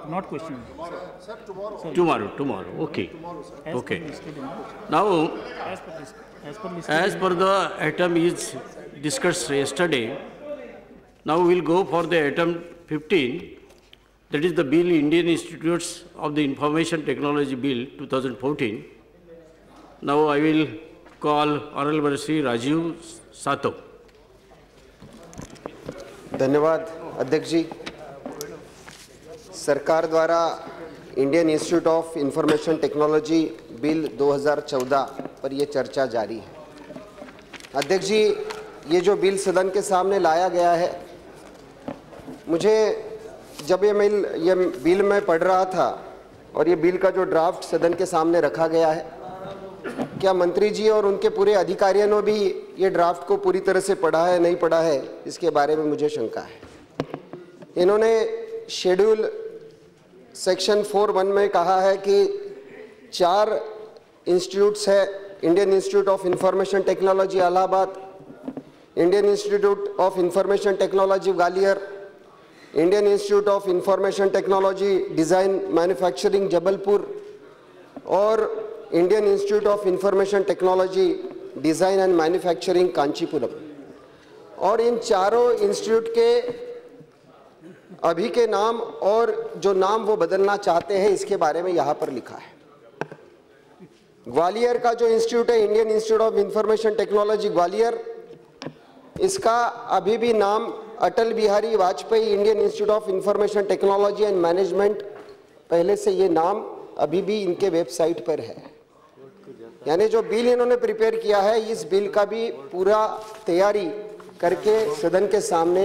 not question. Sir, tomorrow. Tomorrow. Okay. Okay. Now, as per the item is discussed yesterday, now we will go for the item 15. That is the bill, Indian Institutes of the Information Technology Bill 2014. Now I will call Honorable Shri Rajiv Sato. धन्यवाद अध्यक्ष जी। सरकार द्वारा Indian Institute of Information technology bill 2014 पर ये चर्चा जारी है। अध्यक्ष जी, ये जो बिल सदन के सामने लाया गया है, मुझे जब ये बिल मैं पढ़ रहा था और ये बिल का जो ड्राफ्ट सदन के सामने रखा गया है, क्या मंत्री जी और उनके पूरे अधिकारियों ने भी ये ड्राफ्ट को पूरी तरह से पढ़ा है, नहीं पढ़ा है, इसके बारे में मुझे शंका है। इन्होंने शेड्यूल सेक्शन 4(1) में कहा है कि 4 इंस्टीट्यूट्स है, Indian Institute of Information Technology Allahabad, Indian Institute of Information Technology Gwalior, Indian Institute of Information Technology design manufacturing Jabalpur और Indian Institute of Information Technology design and manufacturing Kanchipuram. और इन चारों इंस्टीट्यूट के अभी के नाम और जो नाम वो बदलना चाहते हैं, इसके बारे में यहाँ पर लिखा है। ग्वालियर का जो इंस्टीट्यूट है, Indian Institute of Information Technology Gwalior, इसका अभी भी नाम Atal Bihari Vajpayee Indian Institute of Information Technology and management, पहले से ये नाम अभी भी इनके वेबसाइट पर है। यानी जो बिल इन्होंने प्रिपेयर किया है, इस बिल का भी पूरा तैयारी करके सदन के सामने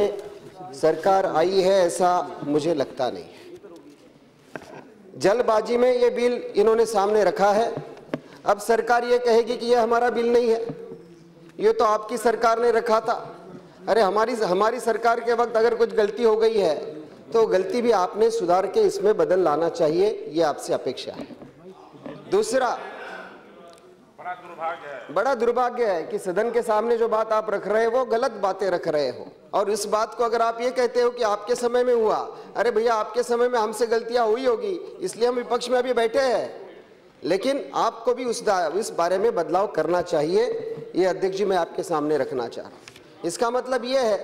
सरकार आई है, ऐसा मुझे लगता नहीं है। जल्दबाजी में ये बिल इन्होंने सामने रखा है। अब सरकार ये कहेगी कि ये हमारा बिल नहीं है, ये तो आपकी सरकार ने रखा था। अरे हमारी सरकार के वक्त अगर कुछ गलती हो गई है तो गलती भी आपने सुधार के इसमें बदल लाना चाहिए, ये आपसे अपेक्षा है। दूसरा, बड़ा दुर्भाग्य है कि सदन के सामने जो बात आप रख रहे हो वो गलत बातें रख रहे हो, और इस बात को अगर आप ये कहते हो कि आपके समय में हुआ, अरे भैया आपके समय में हमसे गलतियां हुई होगी इसलिए हम विपक्ष में अभी बैठे हैं, लेकिन आपको भी उस बारे में बदलाव करना चाहिए। ये अध्यक्ष जी मैं आपके सामने रखना चाह रहा हूँ। इसका मतलब ये है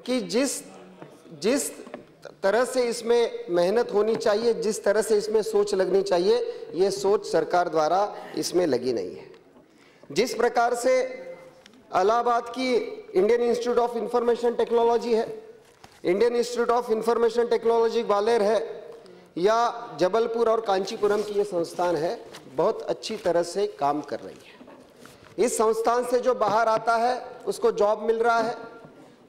कि जिस तरह से इसमें मेहनत होनी चाहिए, जिस तरह से इसमें सोच लगनी चाहिए, ये सोच सरकार द्वारा इसमें लगी नहीं है। जिस प्रकार से इलाहाबाद की Indian Institute of Information Technology है, Indian Institute of Information Technology Gwalior है, या जबलपुर और कांचीपुरम की ये संस्थान है, बहुत अच्छी तरह से काम कर रही है। इस संस्थान से जो बाहर आता है उसको जॉब मिल रहा है,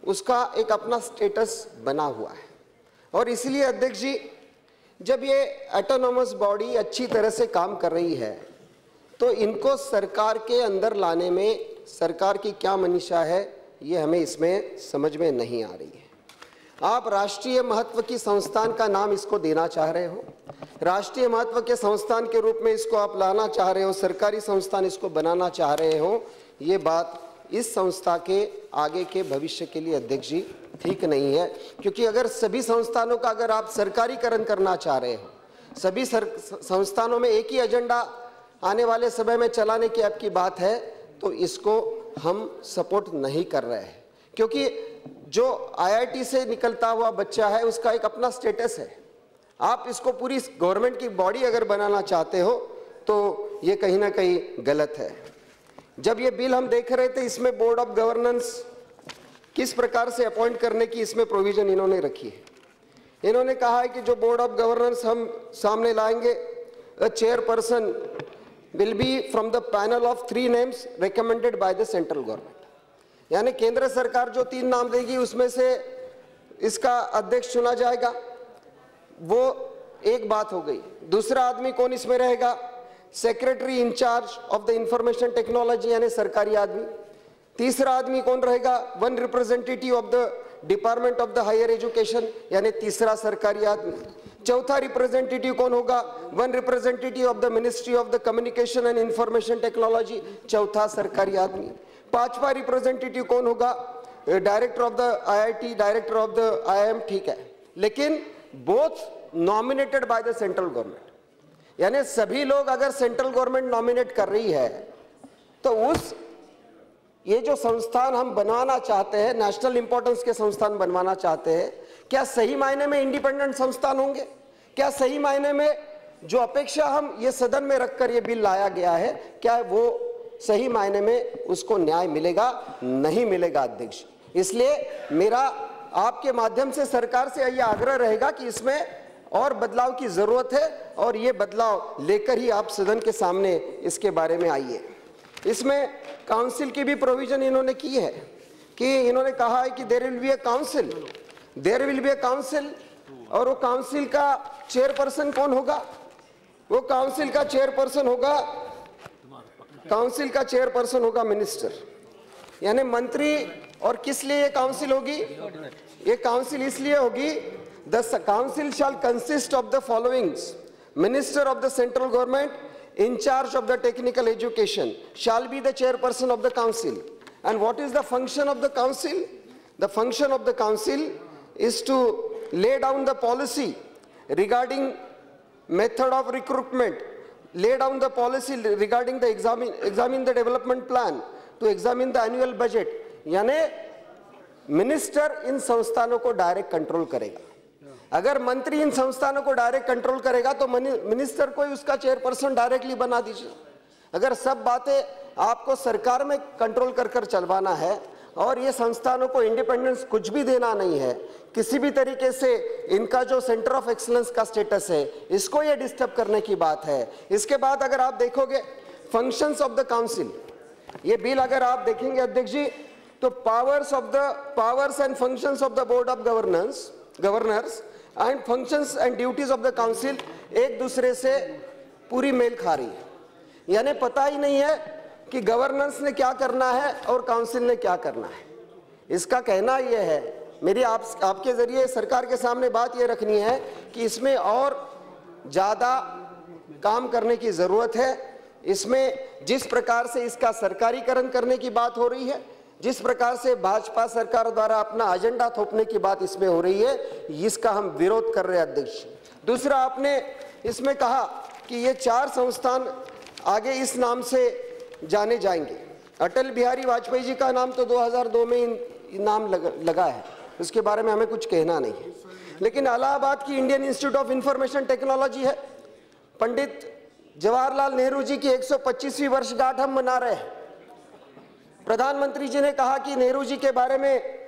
उसका एक अपना स्टेटस बना हुआ है। और इसलिए अध्यक्ष जी, जब ये ऑटोनोमस बॉडी अच्छी तरह से काम कर रही है तो इनको सरकार के अंदर लाने में सरकार की क्या मनीषा है, ये हमें इसमें समझ में नहीं आ रही है। आप राष्ट्रीय महत्व की संस्थान का नाम इसको देना चाह रहे हो, राष्ट्रीय महत्व के संस्थान के रूप में इसको आप लाना चाह रहे हो, सरकारी संस्थान इसको बनाना चाह रहे हो, ये बात इस संस्था के आगे के भविष्य के लिए अध्यक्ष जी ठीक नहीं है। क्योंकि अगर सभी संस्थानों का अगर आप सरकारीकरण करना चाह रहे हो, सभी संस्थानों में एक ही एजेंडा आने वाले समय में चलाने की आपकी बात है, तो इसको हम सपोर्ट नहीं कर रहे हैं। क्योंकि जो IIT से निकलता हुआ बच्चा है उसका एक अपना स्टेटस है। आप इसको पूरी गवर्नमेंट की बॉडी अगर बनाना चाहते हो तो ये कहीं ना कहीं गलत है। जब ये बिल हम देख रहे थे, इसमें बोर्ड ऑफ गवर्नेंस किस प्रकार से अपॉइंट करने की इसमें प्रोविजन इन्होंने रखी है। इन्होंने कहा है कि जो बोर्ड ऑफ गवर्नेंस हम सामने लाएंगे, अ chairperson will be from the panel of 3 names recommended by the central government। यानी केंद्र सरकार जो 3 नाम देगी उसमें से इसका अध्यक्ष चुना जाएगा, वो एक बात हो गई। दूसरा आदमी कौन इसमें रहेगा? Secretary in-charge of the information technology, यानी सरकारी आदमी। तीसरा आदमी कौन रहेगा? 1 representative of the department of the higher education, यानी तीसरा सरकारी आदमी। चौथा रिप्रेजेंटेटिव कौन होगा? 1 representative of the ministry of the communication and information technology, चौथा सरकारी आदमी। पांचवा रिप्रेजेंटेटिव कौन होगा? Director of the IIT, director of the IIM, ठीक है। लेकिन both nominated by the central government, यानी सभी लोग अगर सेंट्रल गवर्नमेंट नॉमिनेट कर रही है तो उस ये जो संस्थान हम बनवाना चाहते हैं, नेशनल इंपॉर्टेंस के संस्थान बनवाना चाहते हैं, क्या सही मायने में इंडिपेंडेंट संस्थान होंगे? क्या सही मायने में जो अपेक्षा हम ये सदन में रखकर ये बिल लाया गया है, क्या वो सही मायने में उसको न्याय मिलेगा? नहीं मिलेगा अध्यक्ष। इसलिए मेरा आपके माध्यम से सरकार से यह आग्रह रहेगा कि इसमें और बदलाव की जरूरत है और ये बदलाव लेकर ही आप सदन के सामने इसके बारे में आइए। इसमें काउंसिल की भी प्रोविजन इन्होंने की है कि इन्होंने कहा है कि there will be a council, और वो काउंसिल का चेयरपर्सन कौन होगा? वो काउंसिल का चेयरपर्सन होगा मिनिस्टर, यानी मंत्री। और किस लिए ये काउंसिल होगी? ये काउंसिल इसलिए होगी, the council shell consist of the followings: minister of the central government in charge of the technical education shall be the chairperson of the council. And what is the function of the council? The function of the council is to lay down the policy regarding method of recruitment, lay down the policy regarding the examine the development plan, to examine the annual budget. यानी minister in संस्थानों को direct control करेगा। अगर मंत्री इन संस्थानों को direct control करेगा तो मिनिस्टर को ही उसका चेयरपर्सन डायरेक्टली बना दीजिए। अगर सब बातें आपको सरकार में कंट्रोल कर चलवाना है और ये संस्थानों को इंडिपेंडेंस कुछ भी देना नहीं है, किसी भी तरीके से इनका जो सेंटर ऑफ एक्सीलेंस का स्टेटस है इसको ये डिस्टर्ब करने की बात है। इसके बाद अगर आप देखोगे फंक्शंस ऑफ द काउंसिल, ये बिल अगर आप देखेंगे अध्यक्ष जी, तो powers and functions of the board of governors and functions and duties of the council एक दूसरे से पूरी मेल खा रही है। यानी पता ही नहीं है कि गवर्नेंस ने क्या करना है और काउंसिल ने क्या करना है। इसका कहना यह है, मेरी आपके जरिए सरकार के सामने बात यह रखनी है कि इसमें और ज़्यादा काम करने की ज़रूरत है। इसमें जिस प्रकार से इसका सरकारीकरण करने की बात हो रही है, जिस प्रकार से भाजपा सरकार द्वारा अपना एजेंडा थोपने की बात इसमें हो रही है, इसका हम विरोध कर रहे हैं अध्यक्ष। दूसरा, आपने इसमें कहा कि ये 4 संस्थान आगे इस नाम से जाने जाएंगे। अटल बिहारी वाजपेयी जी का नाम तो 2002 में नाम लगा है, उसके बारे में हमें कुछ कहना नहीं है। लेकिन इलाहाबाद की Indian Institute of Information Technology है, पंडित जवाहरलाल नेहरू जी की 125वीं वर्षगांठ हम मना रहे हैं। प्रधानमंत्री जी ने कहा कि नेहरू जी के बारे में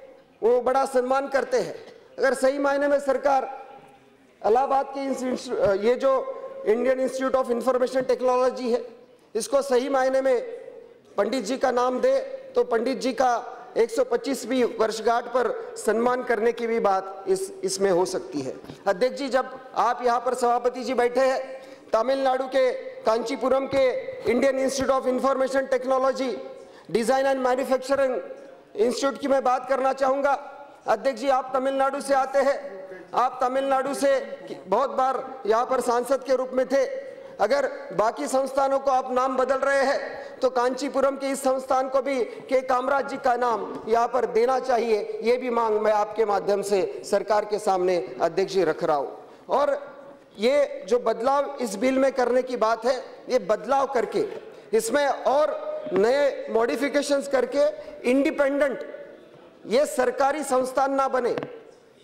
वो बड़ा सम्मान करते हैं। अगर सही मायने में सरकार इलाहाबाद की ये जो Indian Institute of Information Technology है इसको सही मायने में पंडित जी का नाम दे, तो पंडित जी का 125वीं वर्षगांठ पर सम्मान करने की भी बात इसमें हो सकती है। अध्यक्ष जी, जब आप यहाँ पर सभापति जी बैठे हैं, तमिलनाडु के कांचीपुरम के Indian Institute of Information technology design and manufacturing institute की मैं बात करना चाहूँगा। अध्यक्ष जी, आप तमिलनाडु से आते हैं, आप तमिलनाडु से बहुत बार यहाँ पर सांसद के रूप में थे। अगर बाकी संस्थानों को आप नाम बदल रहे हैं तो कांचीपुरम के इस संस्थान को भी के कामराज जी का नाम यहाँ पर देना चाहिए। ये भी मांग मैं आपके माध्यम से सरकार के सामने अध्यक्ष जी रख रहा हूँ। और ये जो बदलाव इस बिल में करने की बात है, ये बदलाव करके इसमें और नए मॉडिफिकेशंस करके इंडिपेंडेंट ये सरकारी संस्थान ना बने,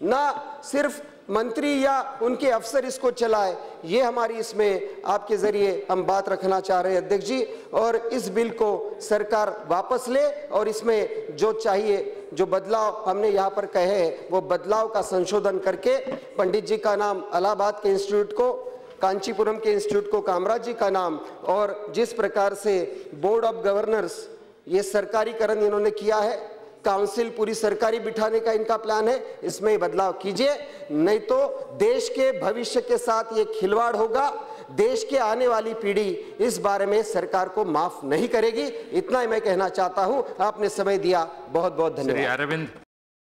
ना सिर्फ मंत्री या उनके अफसर इसको चलाए, ये हमारी इसमें आपके जरिए हम बात रखना चाह रहे हैं अध्यक्ष जी। और इस बिल को सरकार वापस ले और इसमें जो चाहिए, जो बदलाव हमने यहाँ पर कहे हैं, वो बदलाव का संशोधन करके पंडित जी का नाम इलाहाबाद के इंस्टीट्यूट को, कांचीपुरम के इंस्टीट्यूट को कामराज जी का नाम, और जिस प्रकार से बोर्ड ऑफ गवर्नर्स ये सरकारीकरण इन्होंने किया है, काउंसिल पूरी सरकारी बिठाने का इनका प्लान है, इसमें बदलाव कीजिए, नहीं तो देश के भविष्य के साथ ये खिलवाड़ होगा। देश के आने वाली पीढ़ी इस बारे में सरकार को माफ नहीं करेगी। इतना ही मैं कहना चाहता हूं। आपने समय दिया, बहुत बहुत धन्यवाद।